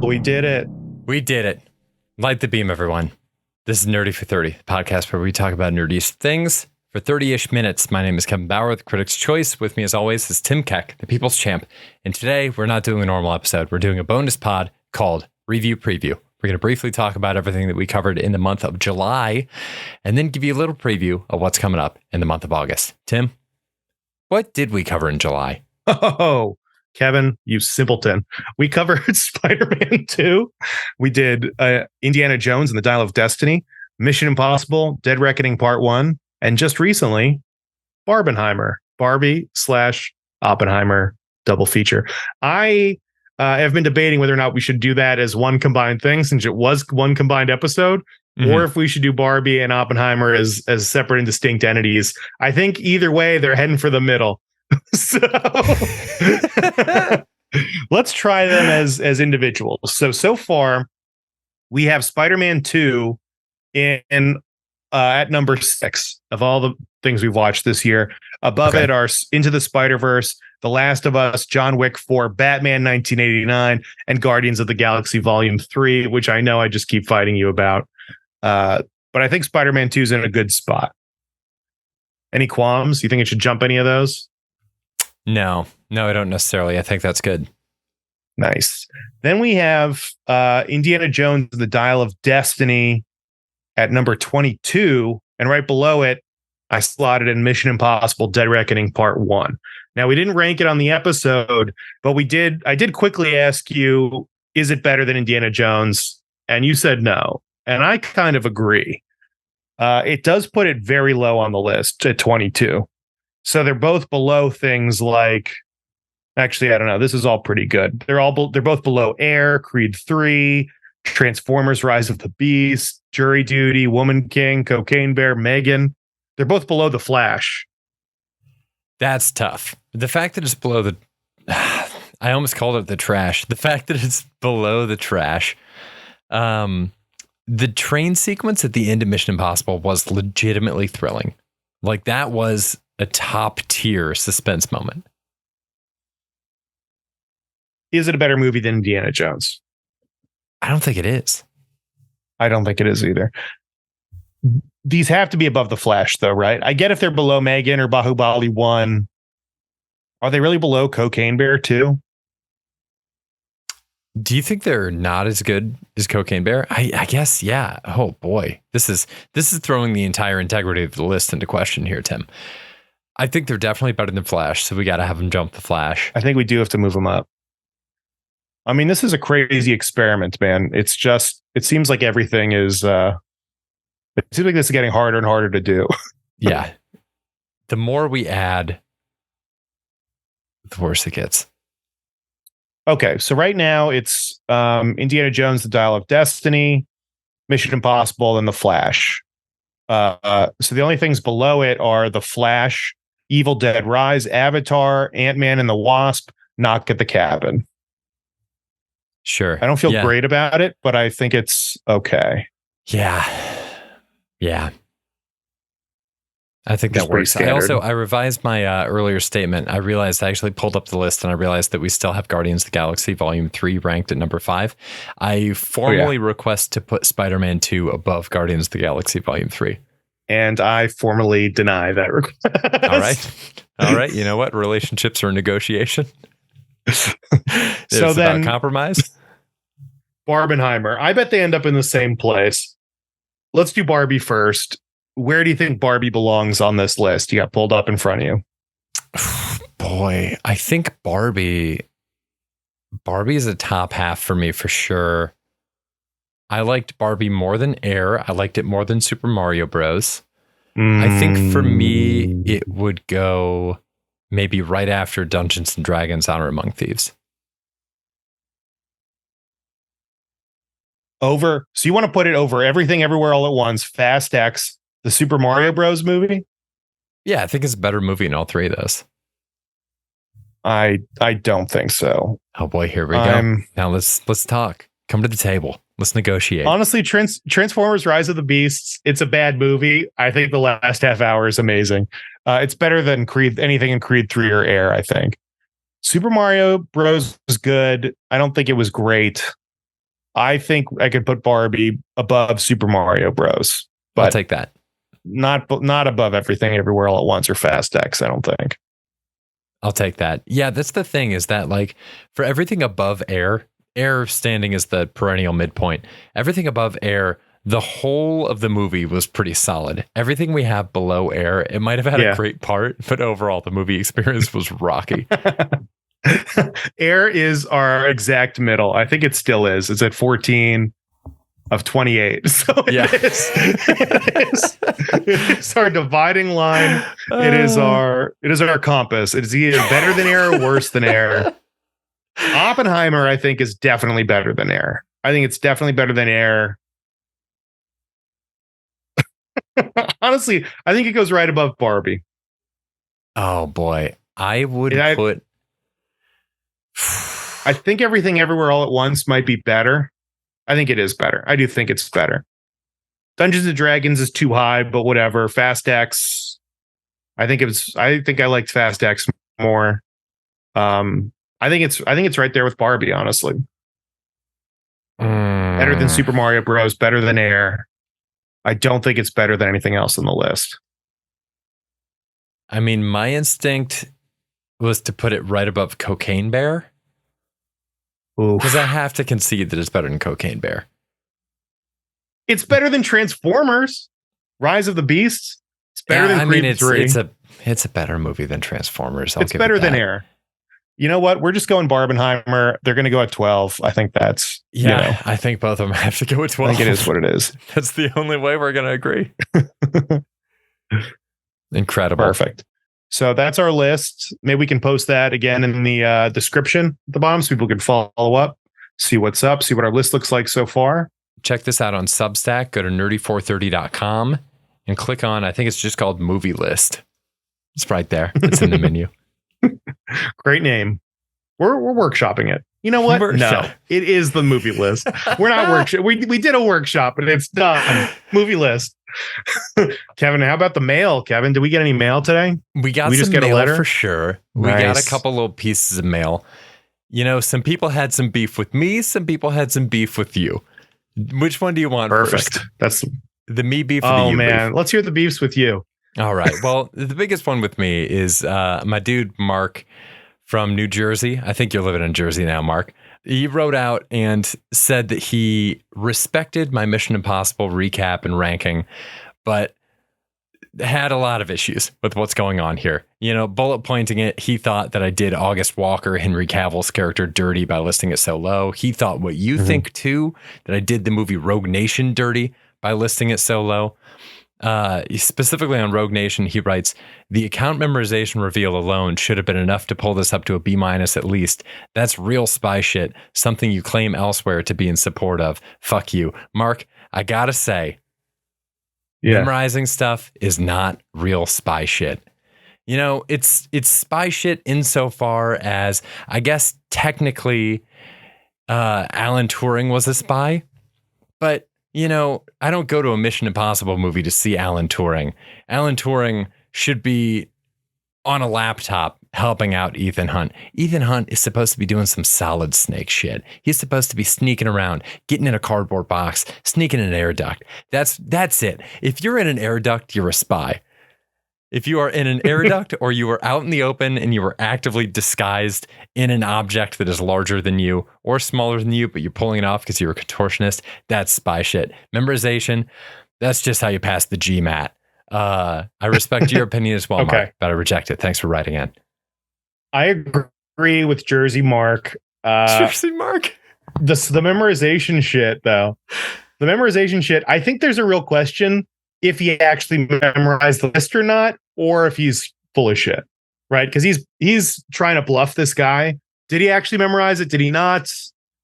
We did it. We did it. Light the beam, everyone. This is Nerdy for 30, the podcast where we talk about nerdiest things for 30-ish minutes. My name is Kevin Bauer, the Critic's Choice. With me, as always, is Tim Keck, the People's Champ. And today, we're not doing a normal episode. We're doing a bonus pod called Review Preview. We're going to briefly talk about everything that we covered in the month of July, and then give you a little preview of what's coming up in the month of August. Tim, what did we cover in July? Oh, Kevin, you simpleton. We covered Spider-Man 2. We did Indiana Jones and the Dial of Destiny, Mission Impossible, Dead Reckoning Part 1, and just recently, Barbenheimer, Barbie/Oppenheimer double feature. I have been debating whether or not we should do that as one combined thing, since it was one combined episode, or if we should do Barbie and Oppenheimer as separate and distinct entities. I think either way, they're heading for the middle. So let's try them as individuals. So far, we have Spider-Man 2 in at number 6 of all the things we've watched this year. Above it are Into the Spider-Verse, The Last of Us, John Wick 4, Batman 1989, and Guardians of the Galaxy Volume 3, which I know I just keep fighting you about. But I think Spider-Man 2 is in a good spot. Any qualms? You think it should jump any of those? No, I don't necessarily. I think that's good. Nice. Then we have Indiana Jones, The Dial of Destiny at number 22. And right below it, I slotted in Mission Impossible, Dead Reckoning Part 1. Now, we didn't rank it on the episode, but I did quickly ask you, is it better than Indiana Jones? And you said no. And I kind of agree. It does put it very low on the list at 22. So they're both below things like, actually, I don't know. This is all pretty good. They're both below Air, Creed 3, Transformers: Rise of the Beast, Jury Duty, Woman King, Cocaine Bear, Megan. They're both below The Flash. That's tough. The fact that it's below the, I almost called it the trash. The fact that it's below the trash. The train sequence at the end of Mission Impossible was legitimately thrilling. Like, that was a top tier suspense moment. Is it a better movie than Indiana Jones? I don't think it is. I don't think it is either. These have to be above The Flash, though, right? I get if they're below Megan or Bahubali 1. Are they really below Cocaine Bear 2? Do you think they're not as good as Cocaine Bear? I guess, yeah. Oh boy. This is throwing the entire integrity of the list into question here, Tim. I think they're definitely better than Flash, so we got to have them jump The Flash. I think we do have to move them up. I mean, this is a crazy experiment, man. It seems like everything is, it seems like this is getting harder and harder to do. Yeah. The more we add, the worse it gets. Okay, so right now it's Indiana Jones, The Dial of Destiny, Mission Impossible, and The Flash. So the only things below it are The Flash, Evil Dead Rise, Avatar, Ant-Man and the Wasp, Knock at the Cabin. Sure. I don't feel great about it, but I think it's okay. Yeah. I think that works. I revised my earlier statement. I realized I actually pulled up the list and I realized that we still have Guardians of the Galaxy Volume 3 ranked at number 5. I formally request to put Spider-Man 2 above Guardians of the Galaxy Volume 3. And I formally deny that request. All right. You know what? Relationships are a negotiation. So it's then, about compromise. Barbenheimer. I bet they end up in the same place. Let's do Barbie first. Where do you think Barbie belongs on this list? You got pulled up in front of you. Boy, I think Barbie is a top half for me for sure. I liked Barbie more than Air. I liked it more than Super Mario Bros. I think for me, it would go maybe right after Dungeons and Dragons: Honor Among Thieves. So you want to put it over Everything Everywhere All at Once, Fast X, the Super Mario Bros. Movie? Yeah, I think it's a better movie in all three of those. I don't think so. Oh boy, here we go. Now let's talk. Come to the table. Let's negotiate. Honestly, Transformers: Rise of the Beasts, it's a bad movie. I think the last half hour is amazing. It's better than anything in Creed 3 or Air, I think. Super Mario Bros. Was good. I don't think it was great. I think I could put Barbie above Super Mario Bros. But I'll take that. Not above Everything Everywhere All at Once or Fast X, I don't think. I'll take that. Yeah, that's the thing is that like for everything above Air standing as the perennial midpoint. Everything above Air, the whole of the movie was pretty solid. Everything we have below Air, it might have had a great part, but overall the movie experience was rocky. Air is our exact middle. I think it still is. It's at 14 of 28. So it is our dividing line. It is our compass. It is either better than Air or worse than Air. Oppenheimer, I think, is definitely better than Air. I think it's definitely better than Air. Honestly, I think it goes right above Barbie. Oh boy. I would put I think Everything Everywhere All at Once might be better. I think it is better. I do think it's better. Dungeons and Dragons is too high, but whatever. Fast X. I think I liked Fast X more. I think it's right there with Barbie, honestly. Better than Super Mario Bros. Better than Air. I don't think it's better than anything else on the list. I mean, my instinct was to put it right above Cocaine Bear. Because I have to concede that it's better than Cocaine Bear. It's better than Transformers, Rise of the Beasts. It's better than Creed 3. It's a better movie than Transformers. It's better than Air. You know what? We're just going Barbenheimer. They're going to go at 12. I think that's... I think both of them have to go at 12. I think it is what it is. That's the only way we're going to agree. Incredible. Perfect. So that's our list. Maybe we can post that again in the description at the bottom so people can follow up, see what's up, see what our list looks like so far. Check this out on Substack. Go to nerdy430.com and click on, I think it's just called Movie List. It's right there. It's in the menu. Great name. We're workshopping it. You know what? No, it is the movie list. We're not workshop. We did a workshop and it's done. Movie list. Kevin, how about the mail? Kevin, did we get any mail today? We just got a letter for sure. We got a couple little pieces of mail. You know, some people had some beef with me. Some people had some beef with you. Which one do you want first? That's the me beef. Or the you man, beef? Let's hear the beefs with you. All right. Well, the biggest one with me is my dude Mark from New Jersey. I think you're living in Jersey now, Mark. He wrote out and said that he respected my Mission Impossible recap and ranking, but had a lot of issues with what's going on here. You know, bullet pointing it, he thought that I did August Walker, Henry Cavill's character, dirty by listing it so low. He thought what you think too, that I did the movie Rogue Nation dirty by listing it so low. Specifically on Rogue Nation, he writes, the account memorization reveal alone should have been enough to pull this up to a B- at least. That's real spy shit, something you claim elsewhere to be in support of. Fuck you. Mark, I gotta say, memorizing stuff is not real spy shit. You know, it's spy shit insofar as, I guess, technically, Alan Turing was a spy, but you know, I don't go to a Mission Impossible movie to see Alan Turing. Alan Turing should be on a laptop helping out Ethan Hunt. Ethan Hunt is supposed to be doing some Solid Snake shit. He's supposed to be sneaking around, getting in a cardboard box, sneaking in an air duct. That's it. If you're in an air duct, you're a spy. If you are in an air duct or you are out in the open and you are actively disguised in an object that is larger than you or smaller than you, but you're pulling it off because you're a contortionist, that's spy shit. Memorization, that's just how you pass the GMAT. I respect your opinion as well, Mark, but I reject it. Thanks for writing in. I agree with Jersey Mark. Jersey Mark? The memorization shit, though. The memorization shit, I think there's a real question if he actually memorized the list or not, or if he's full of shit, right? Because he's trying to bluff this guy. Did he actually memorize it? Did he not?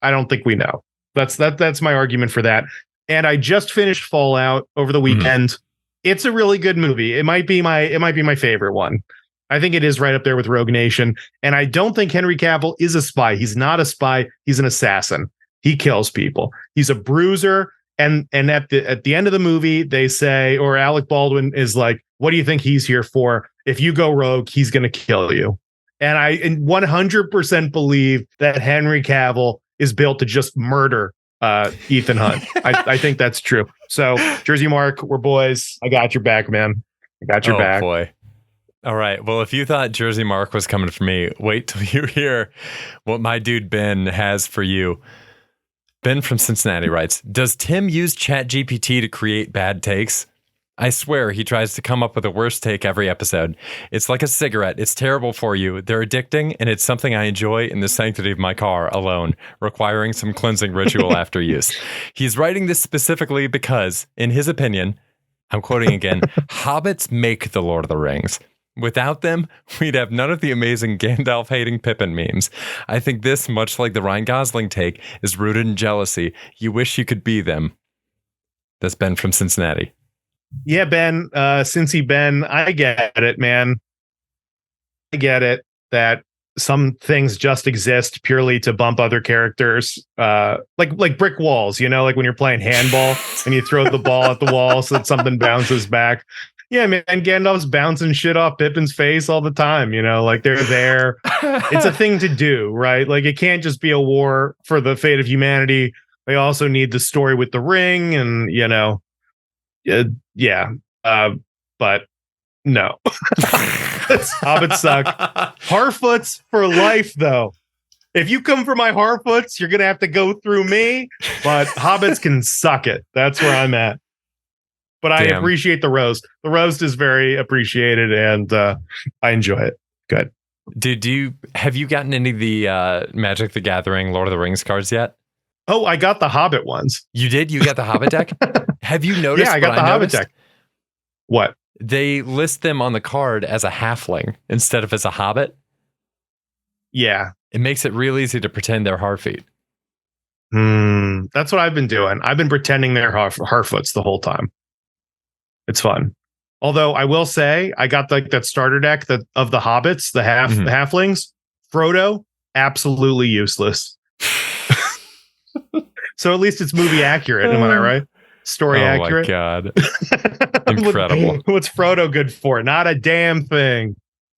I don't think we know. That's my argument for that. And I just finished Fallout over the weekend. Mm-hmm. It's a really good movie. It might be my favorite one. I think it is right up there with Rogue Nation. And I don't think Henry Cavill is a spy. He's not a spy. He's an assassin. He kills people. He's a bruiser. And at the end of the movie, they say, or Alec Baldwin is like, what do you think he's here for? If you go rogue, he's going to kill you. And I 100% believe that Henry Cavill is built to just murder Ethan Hunt. I think that's true. So Jersey Mark, we're boys. I got your back, man. I got your back. Oh boy. All right. Well, if you thought Jersey Mark was coming for me, wait till you hear what my dude Ben has for you. Ben from Cincinnati writes, does Tim use ChatGPT to create bad takes? I swear he tries to come up with a worse take every episode. It's like a cigarette. It's terrible for you. They're addicting, and it's something I enjoy in the sanctity of my car alone, requiring some cleansing ritual after use. He's writing this specifically because, in his opinion, I'm quoting again, hobbits make the Lord of the Rings. Without them, we'd have none of the amazing Gandalf hating Pippin memes. I think this, much like the Ryan Gosling take, is rooted in jealousy. You wish you could be them. That's Ben from Cincinnati. Yeah, Ben, Cincy Ben, I get it, man. I get it that some things just exist purely to bump other characters, like brick walls, like when you're playing handball and you throw the ball at the wall so that something bounces back. Yeah, man, Gandalf's bouncing shit off Pippin's face all the time, like they're there. It's a thing to do, right? Like it can't just be a war for the fate of humanity. They also need the story with the ring and, but no. Hobbits suck. Harfoots for life, though. If you come for my Harfoots, you're going to have to go through me, but Hobbits can suck it. That's where I'm at. But I appreciate the roast. The roast is very appreciated, and I enjoy it. Good. Have you gotten any of the Magic the Gathering Lord of the Rings cards yet? Oh, I got the Hobbit ones. You did? You got the Hobbit deck? Have you noticed? Yeah, I got the Hobbit deck. What? They list them on the card as a halfling instead of as a hobbit. Yeah. It makes it real easy to pretend they're Harfeet. That's what I've been doing. I've been pretending they're Harfoots the whole time. It's fun. Although I will say, I got that starter deck of the hobbits, the halflings. Frodo, absolutely useless. So at least it's movie accurate. Am I right? Story accurate. Oh my God. Incredible. What's Frodo good for? Not a damn thing.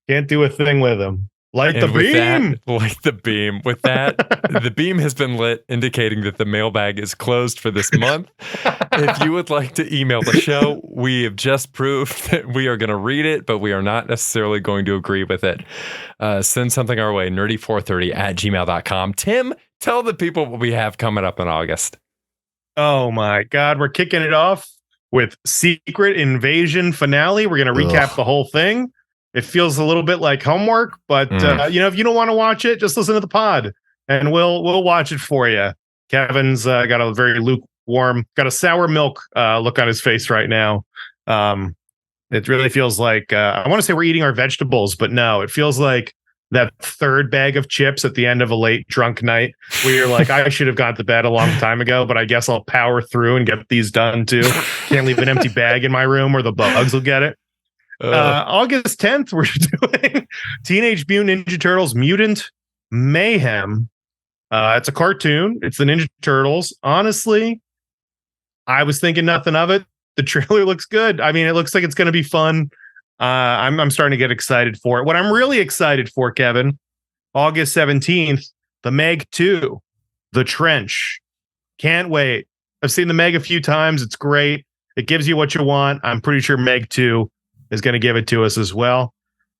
Can't do a thing with him. Light the beam. Light the beam. With that, the beam has been lit, indicating that the mailbag is closed for this month. If you would like to email the show, we have just proved that we are going to read it, but we are not necessarily going to agree with it. Send something our way, nerdy430@gmail.com. Tim, tell the people what we have coming up in August. Oh my God. We're kicking it off with Secret Invasion finale. We're going to recap the whole thing. It feels a little bit like homework, but if you don't want to watch it, just listen to the pod and we'll watch it for you. Kevin's got a very lukewarm, got a sour milk look on his face right now. It really feels like I want to say we're eating our vegetables, but no, it feels like that third bag of chips at the end of a late drunk night where you're like, I should have got to bed a long time ago, but I guess I'll power through and get these done too. Can't leave an empty bag in my room or the bugs will get it. August 10th, we're doing Teenage Mutant Ninja Turtles Mutant Mayhem. It's a cartoon. It's the Ninja Turtles. Honestly, I was thinking nothing of it. The trailer looks good. I mean, it looks like it's going to be fun. I'm starting to get excited for it. What I'm really excited for, Kevin, August 17th, the Meg 2, The Trench. Can't wait. I've seen the Meg a few times. It's great. It gives you what you want. I'm pretty sure Meg 2 is going to give it to us as well.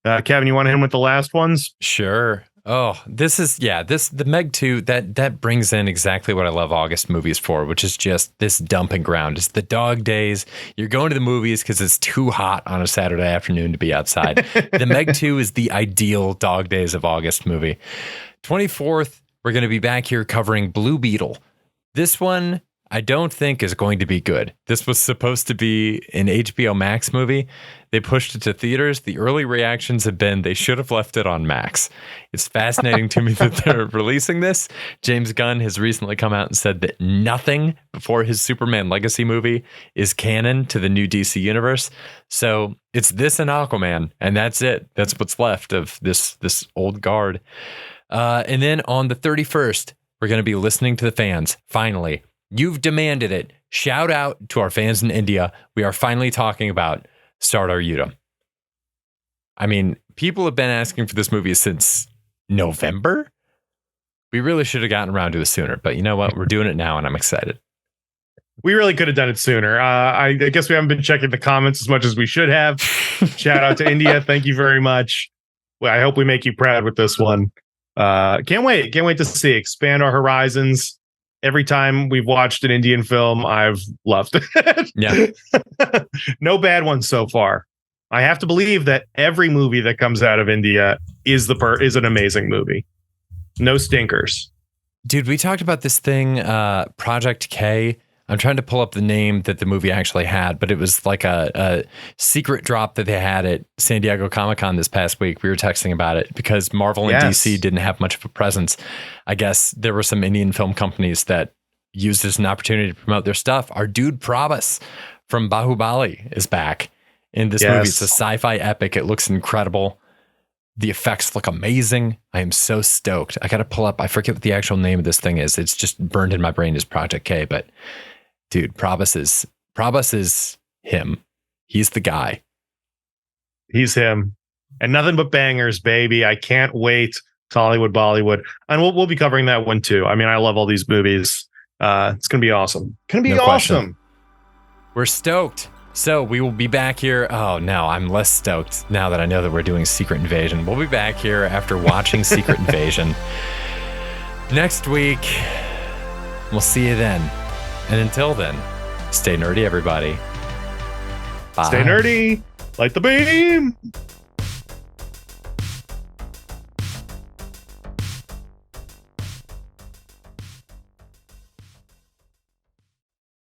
Kevin, you want to hit him with the last ones? Sure. Oh, the Meg 2, that brings in exactly what I love August movies for, which is just this dumping ground. It's the dog days. You're going to the movies because it's too hot on a Saturday afternoon to be outside. The Meg 2 is the ideal dog days of August movie. 24th, we're going to be back here covering Blue Beetle. This one, I don't think is going to be good. This was supposed to be an HBO Max movie. They pushed it to theaters. The early reactions have been they should have left it on Max. It's fascinating to me that they're releasing this. James Gunn has recently come out and said that nothing before his Superman Legacy movie is canon to the new DC universe. So it's this and Aquaman, and that's it. That's what's left of this old guard. And then on the 31st, we're going to be listening to the fans, finally. You've demanded it. Shout out to our fans in India. We are finally talking about Sardar Udham. I mean, people have been asking for this movie since November. We really should have gotten around to it sooner, but you know what? We're doing it now, and I'm excited. We really could have done it sooner. I guess we haven't been checking the comments as much as we should have. Shout out to India. Thank you very much. Well, I hope we make you proud with this one. Can't wait. Can't wait to see. Expand our horizons. Every time we've watched an Indian film, I've loved it. Yeah. No bad ones so far. I have to believe that every movie that comes out of India is an amazing movie. No stinkers. Dude, we talked about this thing, Project K. I'm trying to pull up the name that the movie actually had, but it was like a secret drop that they had at San Diego Comic-Con this past week. We were texting about it because Marvel and DC didn't have much of a presence. I guess there were some Indian film companies that used this as an opportunity to promote their stuff. Our dude Prabhas from Bahubali is back in this movie. It's a sci-fi epic. It looks incredible. The effects look amazing. I am so stoked. I got to pull up. I forget what the actual name of this thing is. It's just burned in my brain as Project K, but dude, Prabhas is him. He's the guy. He's him. And nothing but bangers, baby. I can't wait to Hollywood Bollywood. And we'll be covering that one too. I mean, I love all these movies. It's going to be awesome. Going to be awesome. We're stoked. So we will be back here. Oh, no, I'm less stoked now that I know that we're doing Secret Invasion. We'll be back here after watching Secret Invasion next week. We'll see you then. And until then, stay nerdy, everybody. Bye. Stay nerdy. Light the beam.